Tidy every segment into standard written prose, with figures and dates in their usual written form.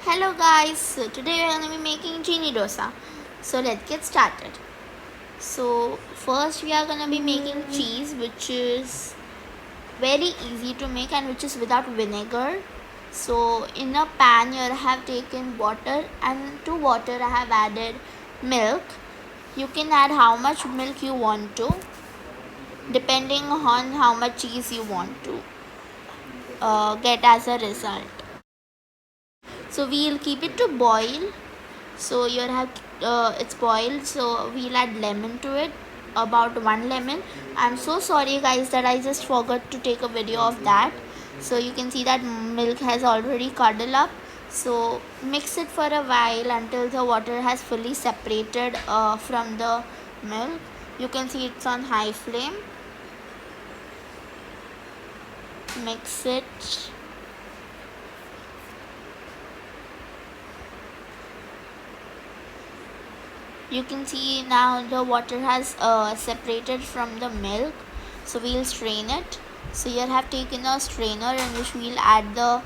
Hello guys, so today we are going to be making genie dosa. So let's get started. So first we are going to be making cheese, which is very easy to make and which is without vinegar. So in a pan here I have taken water, and to water I have added milk. You can add how much milk you want to depending on how much cheese you want to get as a result. So we'll keep it to boil. So you have it's boiled, so we'll add lemon to it, about one lemon. I'm so sorry guys that I just forgot to take a video of that. So you can see that milk has already curdled up. So mix it for a while until the water has fully separated from the milk. You can see it's on high flame. Mix it. You can see now the water has separated from the milk, so we'll strain it. So here I have taken a strainer in which we'll add the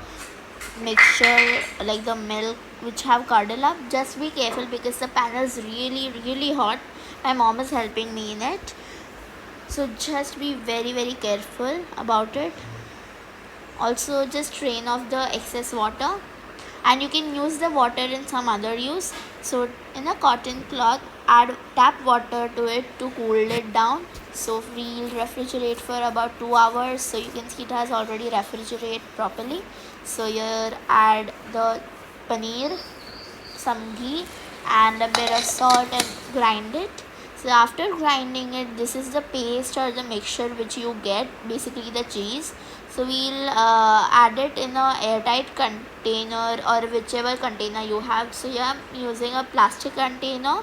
mixture, like the milk which have curdled up. Just be careful because the pan is really hot. My mom is helping me in it, so just be very careful about it. Also just drain off the excess water, and you can use the water in some other use. So in a cotton cloth, add tap water to it to cool it down. So we'll refrigerate for about 2 hours. So you can see it has already refrigerated properly. So here add the paneer, some ghee and a bit of salt and grind it. So after grinding it, this is the paste or the mixture which you get, basically the cheese. So we'll add it in a airtight container or whichever container you have. So yeah, I'm using a plastic container.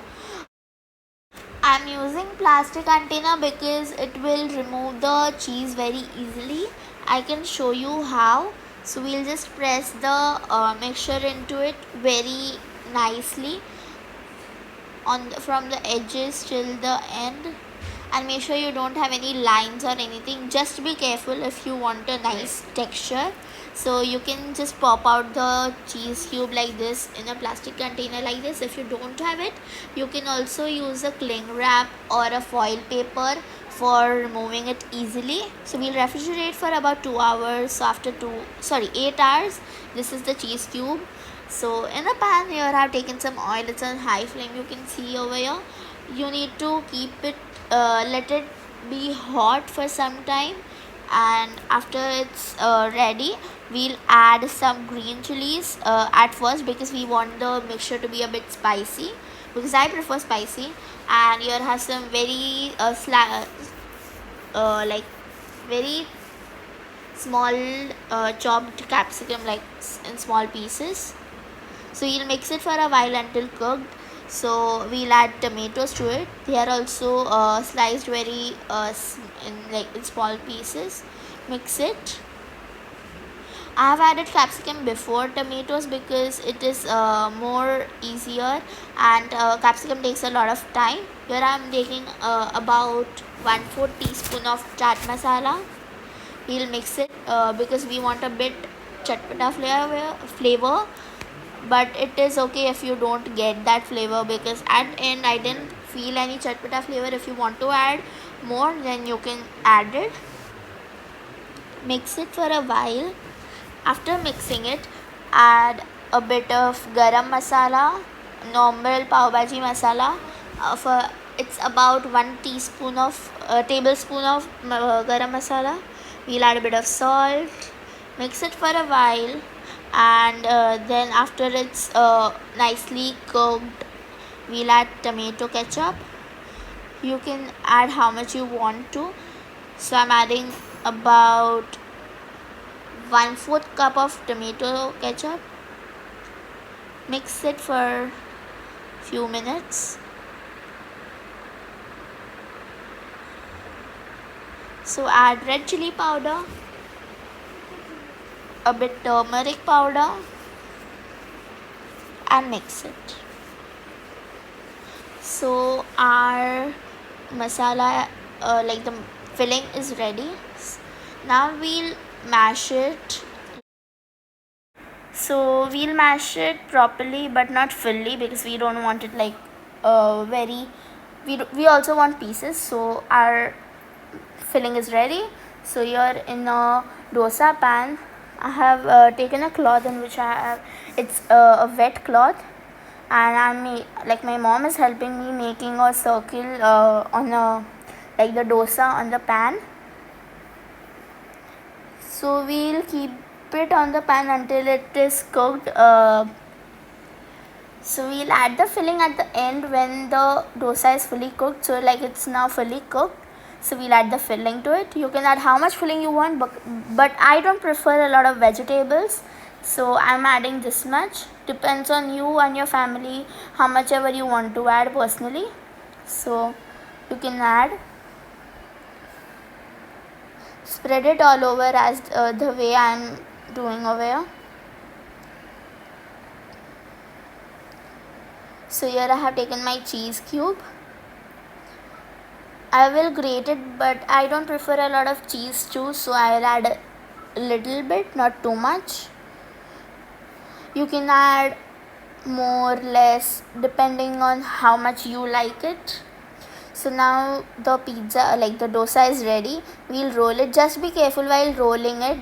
I'm using plastic container because it will remove the cheese very easily. I can show you how. So we'll just press the mixture into it very nicely from the edges till the end, and make sure you don't have any lines or anything. Just be careful if you want a nice texture. So you can just pop out the cheese cube like this in a plastic container like this. If you don't have it, you can also use a cling wrap or a foil paper for removing it easily. So we'll refrigerate for about 2 hours. So after 8 hours, this is the cheese cube. So in a pan here I have taken some oil. It's on high flame, you can see over here. You need to keep it let it be hot for some time, and after it's ready, we'll add some green chilies at first because we want the mixture to be a bit spicy, because I prefer spicy. And here has some very like very small chopped capsicum, like in small pieces. So you'll mix it for a while until cooked. So we'll add tomatoes to it. They are also sliced very in small pieces. Mix it. I have added capsicum before tomatoes because it is more easier, and capsicum takes a lot of time. Here I am taking about 1/4 teaspoon of chaat masala. We'll mix it because we want a bit chatpata flavor, but it is okay if you don't get that flavor, because at end I didn't feel any chatpata flavor. If you want to add more, then you can add it. Mix it for a while. After mixing it, add a bit of garam masala, normal pav bhaji masala. It's about 1 teaspoon of tablespoon of garam masala. We'll add a bit of salt. Mix it for a while, and then after it's nicely cooked, we'll add tomato ketchup. You can add how much you want to. So I'm adding about 1/4 cup of tomato ketchup. Mix it for few minutes. So add red chili powder, a bit turmeric powder, and mix it. So our masala, like the filling, is ready. Now we'll mash it. So we'll mash it properly but not fully, because we don't want it like very, we also want pieces. So our filling is ready. So here in a dosa pan, I have taken a cloth in which I have, it's a wet cloth, and like my mom is helping me making a circle on a, like the dosa on the pan. So we'll keep it on the pan until it is cooked. So we'll add the filling at the end when the dosa is fully cooked. So like it's now fully cooked. So we'll add the filling to it. You can add how much filling you want, but I don't prefer a lot of vegetables. So I'm adding this much. Depends on you and your family, how much ever you want to add personally. So you can add. Spread it all over as the way I'm doing over here. So here I have taken my cheese cube. I will grate it, but I don't prefer a lot of cheese too, so I'll add a little bit, not too much. You can add more, less, depending on how much you like it. So now the pizza, like the dosa is ready. We'll roll it. Just be careful while rolling it.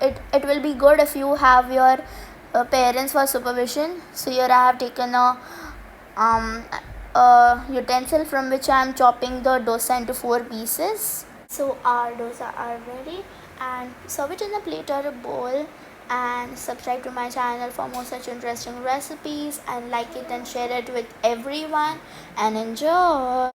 It will be good if you have your parents for supervision. So here I have taken a utensil from which I am chopping the dosa into 4 pieces. So our dosa are ready, and serve it in a plate or a bowl. And subscribe to my channel for more such interesting recipes, and like it and share it with everyone, and enjoy.